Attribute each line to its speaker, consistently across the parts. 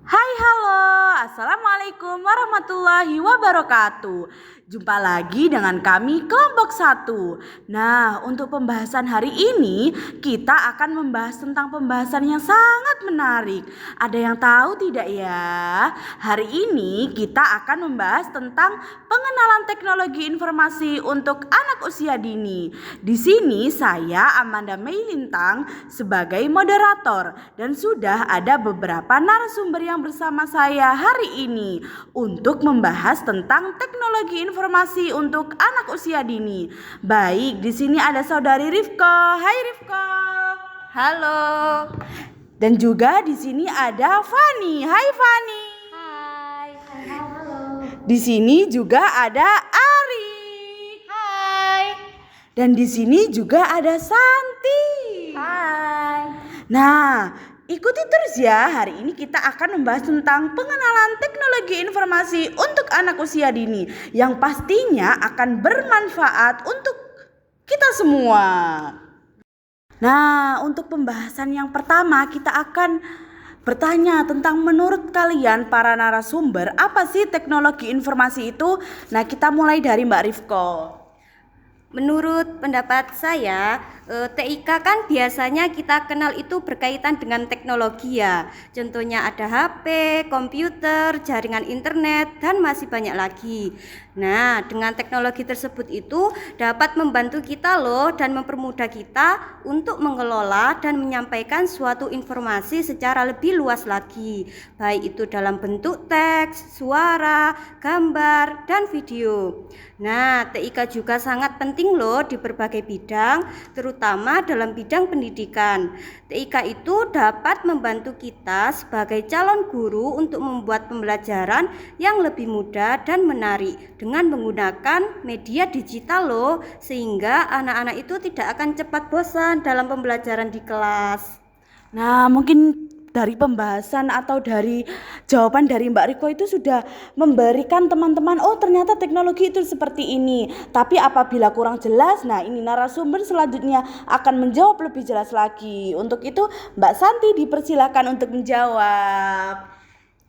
Speaker 1: Hai halo, Assalamualaikum warahmatullahi wabarakatuh. Jumpa lagi dengan kami kelompok satu. Nah, untuk pembahasan hari ini kita akan membahas tentang pembahasan yang sangat menarik. Ada yang tahu tidak ya? Hari ini kita akan membahas tentang pengenalan teknologi informasi untuk anak usia dini. Di sini saya Amanda Meilintang sebagai moderator dan sudah ada beberapa narasumber yang bersama saya hari ini untuk membahas tentang teknologi informasi untuk anak usia dini. Baik, di sini ada saudari Rifko. Hai Rifko.
Speaker 2: Halo.
Speaker 1: Dan juga di sini ada Fani. Hai Fani.
Speaker 2: Hai. Halo.
Speaker 1: Di sini juga ada Ari.
Speaker 2: Hai.
Speaker 1: Dan di sini juga ada Santi.
Speaker 2: Hai.
Speaker 1: Nah, ikuti terus ya. Hari ini kita akan membahas tentang pengenalan teknologi informasi untuk anak usia dini yang pastinya akan bermanfaat untuk kita semua. Nah, untuk pembahasan yang pertama kita akan bertanya tentang menurut kalian para narasumber, apa sih teknologi informasi itu? Nah, kita mulai dari Mbak Rifko.
Speaker 2: Menurut pendapat saya, TIK kan biasanya kita kenal itu berkaitan dengan teknologi ya. Contohnya ada HP, komputer, jaringan internet, dan masih banyak lagi. Nah, dengan teknologi tersebut itu dapat membantu kita loh dan mempermudah kita untuk mengelola dan menyampaikan suatu informasi secara lebih luas lagi. Baik itu dalam bentuk teks, suara, gambar, dan video. Nah, TIK juga sangat penting loh di berbagai bidang, terutama dalam bidang pendidikan. TIK itu dapat membantu kita sebagai calon guru untuk membuat pembelajaran yang lebih mudah dan menarik dengan menggunakan media digital loh, sehingga anak-anak itu tidak akan cepat bosan dalam pembelajaran di kelas.
Speaker 1: Nah, mungkin dari pembahasan atau dari jawaban dari Mbak Riko itu sudah memberikan teman-teman, oh ternyata teknologi itu seperti ini. Tapi apabila kurang jelas, nah ini narasumber selanjutnya akan menjawab lebih jelas lagi. Untuk itu Mbak Santi dipersilakan untuk menjawab.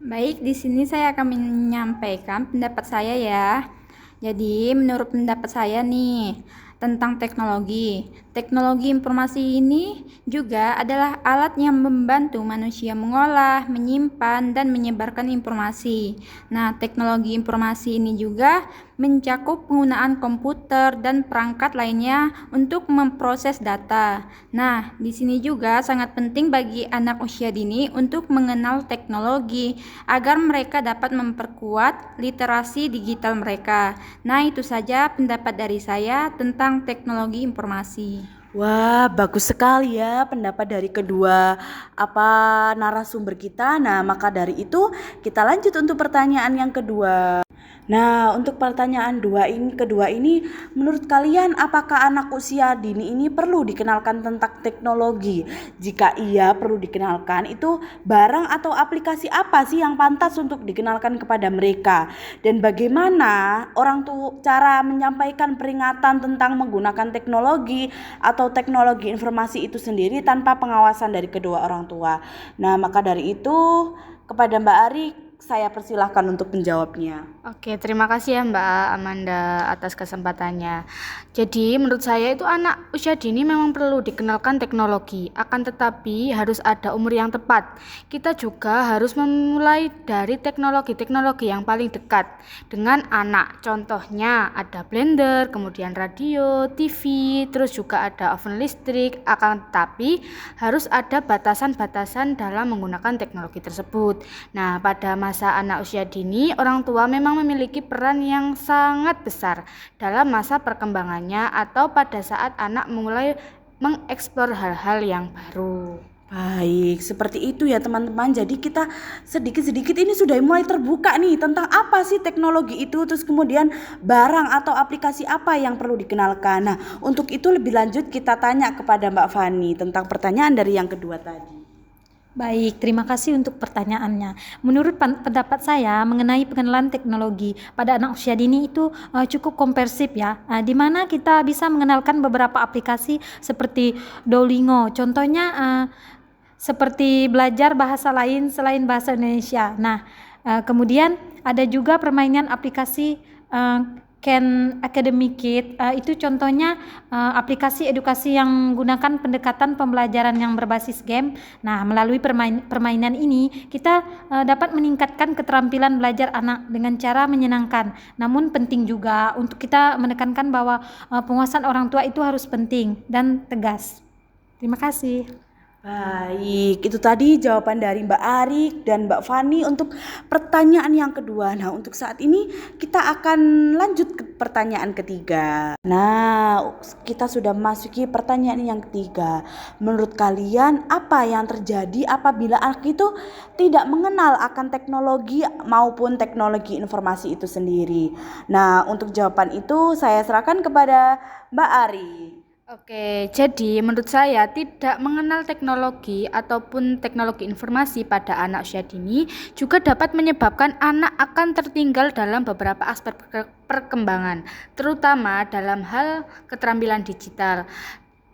Speaker 3: Baik, di sini saya akan menyampaikan pendapat saya ya. Jadi, menurut pendapat saya nih tentang teknologi. Teknologi informasi ini juga adalah alat yang membantu manusia mengolah, menyimpan, dan menyebarkan informasi. Nah, teknologi informasi ini juga mencakup penggunaan komputer dan perangkat lainnya untuk memproses data. Nah, di sini juga sangat penting bagi anak usia dini untuk mengenal teknologi agar mereka dapat memperkuat literasi digital mereka. Nah, itu saja pendapat dari saya tentang teknologi informasi.
Speaker 1: Wah, bagus sekali ya pendapat dari kedua narasumber kita. Nah, maka dari itu kita lanjut untuk pertanyaan yang kedua. Nah, untuk pertanyaan kedua ini, menurut kalian apakah anak usia dini ini perlu dikenalkan tentang teknologi? Jika iya perlu dikenalkan, itu barang atau aplikasi apa sih yang pantas untuk dikenalkan kepada mereka? Dan bagaimana orang tua cara menyampaikan peringatan tentang menggunakan teknologi atau teknologi informasi itu sendiri tanpa pengawasan dari kedua orang tua? Nah, maka dari itu kepada Mbak Ari saya persilahkan untuk menjawabnya.
Speaker 4: Oke, terima kasih ya Mbak Amanda atas kesempatannya. Jadi menurut saya itu anak usia dini memang perlu dikenalkan teknologi, akan tetapi harus ada umur yang tepat. Kita juga harus memulai dari teknologi-teknologi yang paling dekat dengan anak. Contohnya ada blender, kemudian radio, TV, terus juga ada oven listrik, akan tetapi harus ada batasan-batasan dalam menggunakan teknologi tersebut. Nah, pada masa anak usia dini, orang tua memang memiliki peran yang sangat besar dalam masa perkembangannya atau pada saat anak mulai mengeksplor hal-hal yang baru.
Speaker 1: Baik, seperti itu ya teman-teman. Jadi kita sedikit-sedikit ini sudah mulai terbuka nih tentang apa sih teknologi itu, terus kemudian barang atau aplikasi apa yang perlu dikenalkan. Nah, untuk itu lebih lanjut kita tanya kepada Mbak Fani tentang pertanyaan dari yang kedua tadi.
Speaker 5: Baik, terima kasih untuk pertanyaannya. Menurut pendapat saya mengenai pengenalan teknologi pada anak usia dini itu cukup komprehensif ya, di mana kita bisa mengenalkan beberapa aplikasi seperti Duolingo. Contohnya seperti belajar bahasa lain selain bahasa Indonesia. Nah, kemudian ada juga permainan aplikasi Khan Academy Kit. Itu contohnya aplikasi edukasi yang menggunakan pendekatan pembelajaran yang berbasis game. Nah, melalui permainan ini kita dapat meningkatkan keterampilan belajar anak dengan cara menyenangkan. Namun penting juga untuk kita menekankan bahwa penguasaan orang tua itu harus penting dan tegas. Terima kasih.
Speaker 1: Baik, itu tadi jawaban dari Mbak Arik dan Mbak Fani untuk pertanyaan yang kedua. Nah, untuk saat ini kita akan lanjut ke pertanyaan ketiga. Nah, kita sudah memasuki pertanyaan yang ketiga. Menurut kalian, apa yang terjadi apabila anak itu tidak mengenal akan teknologi maupun teknologi informasi itu sendiri? Nah, untuk jawaban itu saya serahkan kepada Mbak Arik.
Speaker 4: Oke, jadi menurut saya tidak mengenal teknologi ataupun teknologi informasi pada anak usia dini juga dapat menyebabkan anak akan tertinggal dalam beberapa aspek perkembangan, terutama dalam hal keterampilan digital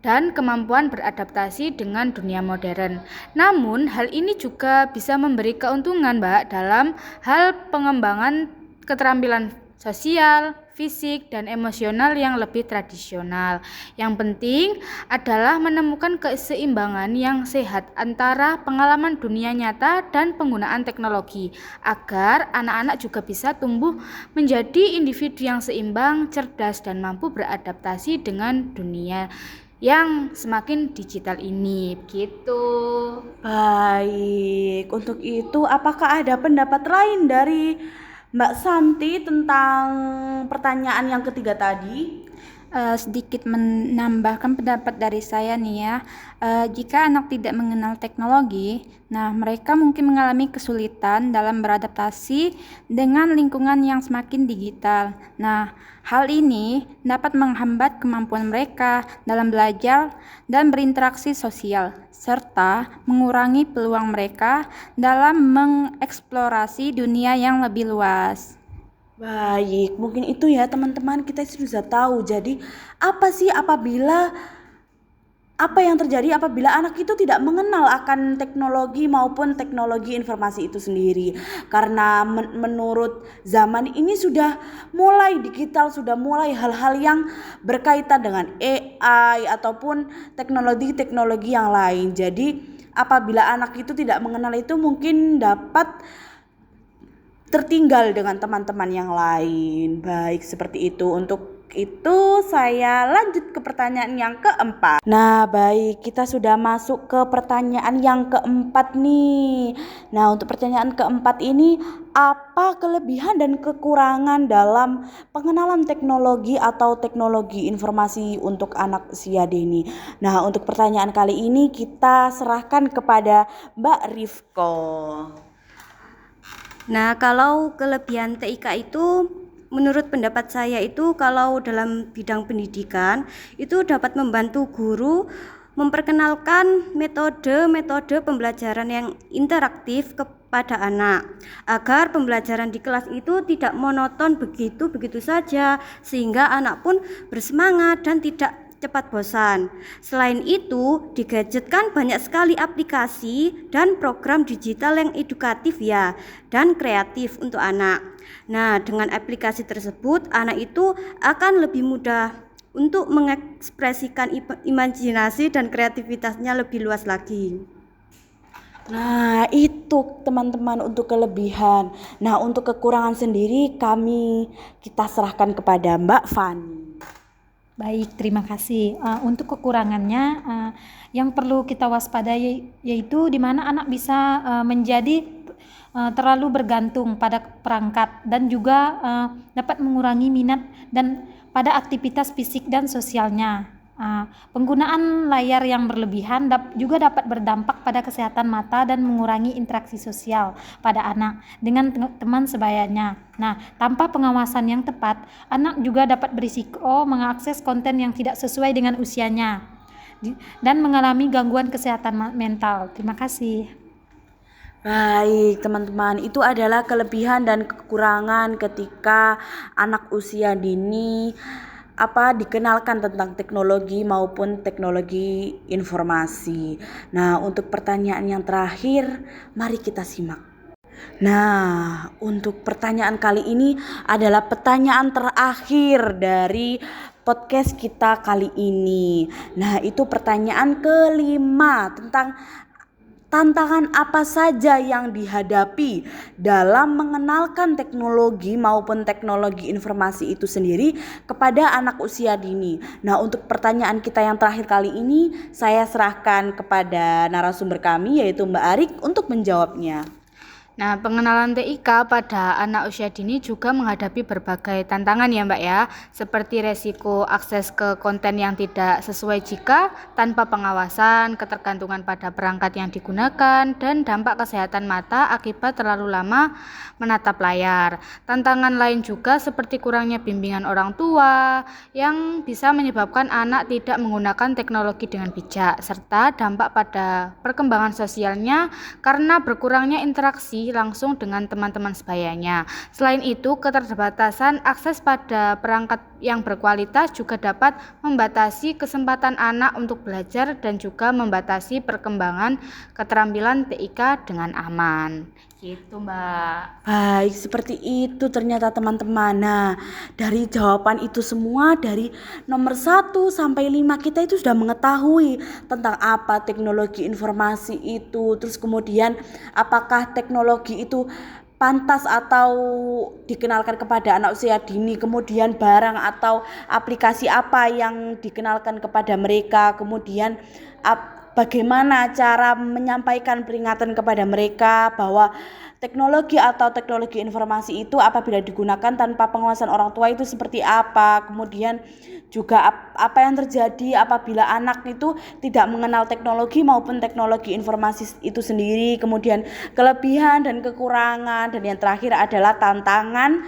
Speaker 4: dan kemampuan beradaptasi dengan dunia modern. Namun, hal ini juga bisa memberi keuntungan, Mbak, dalam hal pengembangan keterampilan sosial, fisik, dan emosional yang lebih tradisional. Yang penting adalah menemukan keseimbangan yang sehat antara pengalaman dunia nyata dan penggunaan teknologi, agar anak-anak juga bisa tumbuh menjadi individu yang seimbang, cerdas, dan mampu beradaptasi dengan dunia yang semakin digital ini. Begitu.
Speaker 1: Baik, untuk itu apakah ada pendapat lain dari Mbak Santi tentang pertanyaan yang ketiga tadi?
Speaker 3: Sedikit menambahkan pendapat dari saya nih ya. Jika anak tidak mengenal teknologi, nah mereka mungkin mengalami kesulitan dalam beradaptasi dengan lingkungan yang semakin digital. Nah, hal ini dapat menghambat kemampuan mereka dalam belajar dan berinteraksi sosial, serta mengurangi peluang mereka dalam mengeksplorasi dunia yang lebih luas.
Speaker 1: Baik, mungkin itu ya teman-teman, kita sudah tahu. Jadi apa yang terjadi apabila anak itu tidak mengenal akan teknologi maupun teknologi informasi itu sendiri. Karena menurut zaman ini sudah mulai digital, sudah mulai hal-hal yang berkaitan dengan AI ataupun teknologi-teknologi yang lain. Jadi apabila anak itu tidak mengenal itu mungkin dapat tertinggal dengan teman-teman yang lain. Baik, seperti itu. Untuk itu saya lanjut ke pertanyaan yang keempat. Nah, baik, kita sudah masuk ke pertanyaan yang keempat nih. Nah, untuk pertanyaan keempat ini, apa kelebihan dan kekurangan dalam pengenalan teknologi atau teknologi informasi untuk anak usia dini? Nah, untuk pertanyaan kali ini kita serahkan kepada Mbak Rifko.
Speaker 2: Nah, kalau kelebihan TIK itu menurut pendapat saya itu kalau dalam bidang pendidikan itu dapat membantu guru memperkenalkan metode-metode pembelajaran yang interaktif kepada anak agar pembelajaran di kelas itu tidak monoton begitu saja sehingga anak pun bersemangat dan tidak cepat bosan. Selain itu, digadgetkan banyak sekali aplikasi dan program digital yang edukatif ya dan kreatif untuk anak. Nah, dengan aplikasi tersebut anak itu akan lebih mudah untuk mengekspresikan imajinasi dan kreativitasnya lebih luas lagi.
Speaker 1: Nah, itu teman-teman untuk kelebihan. Nah, untuk kekurangan sendiri kita serahkan kepada Mbak Fani.
Speaker 5: Baik, terima kasih. Untuk kekurangannya, yang perlu kita waspadai yaitu di mana anak bisa menjadi terlalu bergantung pada perangkat dan juga dapat mengurangi minat dan pada aktivitas fisik dan sosialnya. Penggunaan layar yang berlebihan juga dapat berdampak pada kesehatan mata dan mengurangi interaksi sosial pada anak dengan teman sebayanya. Nah, tanpa pengawasan yang tepat, anak juga dapat berisiko mengakses konten yang tidak sesuai dengan usianya dan mengalami gangguan kesehatan mental. Terima kasih.
Speaker 1: Baik, teman-teman, itu adalah kelebihan dan kekurangan ketika anak usia dini dikenalkan tentang teknologi maupun teknologi informasi. Nah, untuk pertanyaan yang terakhir, mari kita simak. Nah, untuk pertanyaan kali ini adalah pertanyaan terakhir dari podcast kita kali ini. Nah, itu pertanyaan kelima tentang tantangan apa saja yang dihadapi dalam mengenalkan teknologi maupun teknologi informasi itu sendiri kepada anak usia dini. Nah, untuk pertanyaan kita yang terakhir kali ini, saya serahkan kepada narasumber kami yaitu Mbak Arik untuk menjawabnya.
Speaker 4: Nah, pengenalan TIK pada anak usia dini juga menghadapi berbagai tantangan ya Mbak ya, seperti resiko akses ke konten yang tidak sesuai jika tanpa pengawasan, ketergantungan pada perangkat yang digunakan, dan dampak kesehatan mata akibat terlalu lama menatap layar. Tantangan lain juga seperti kurangnya bimbingan orang tua yang bisa menyebabkan anak tidak menggunakan teknologi dengan bijak, serta dampak pada perkembangan sosialnya karena berkurangnya interaksi langsung dengan teman-teman sebayanya. Selain itu, keterbatasan akses pada perangkat yang berkualitas juga dapat membatasi kesempatan anak untuk belajar dan juga membatasi perkembangan keterampilan TIK dengan aman. Gitu, Mbak.
Speaker 1: Baik, seperti itu ternyata teman-teman. Nah, dari jawaban itu semua dari nomor 1 sampai 5 kita itu sudah mengetahui tentang apa teknologi informasi itu. Terus kemudian apakah teknologi itu pantas atau dikenalkan kepada anak usia dini, kemudian barang atau aplikasi apa yang dikenalkan kepada mereka, kemudian bagaimana cara menyampaikan peringatan kepada mereka bahwa teknologi atau teknologi informasi itu apabila digunakan tanpa pengawasan orang tua itu seperti apa. Kemudian juga apa yang terjadi apabila anak itu tidak mengenal teknologi maupun teknologi informasi itu sendiri. Kemudian kelebihan dan kekurangan, dan yang terakhir adalah tantangan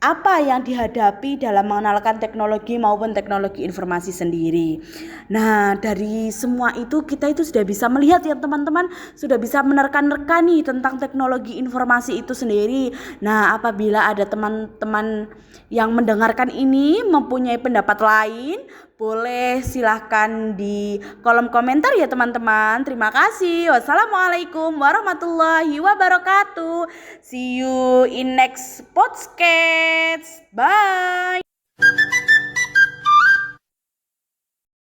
Speaker 1: apa yang dihadapi dalam mengenalkan teknologi maupun teknologi informasi sendiri. Nah, dari semua itu kita itu sudah bisa melihat ya teman-teman, sudah bisa menerka-nerka nih tentang teknologi informasi itu sendiri. Nah, apabila ada teman-teman yang mendengarkan ini mempunyai pendapat lain, boleh silahkan di kolom komentar ya teman-teman. Terima kasih. Wassalamualaikum warahmatullahi wabarakatuh. See you in next podcast. Bye.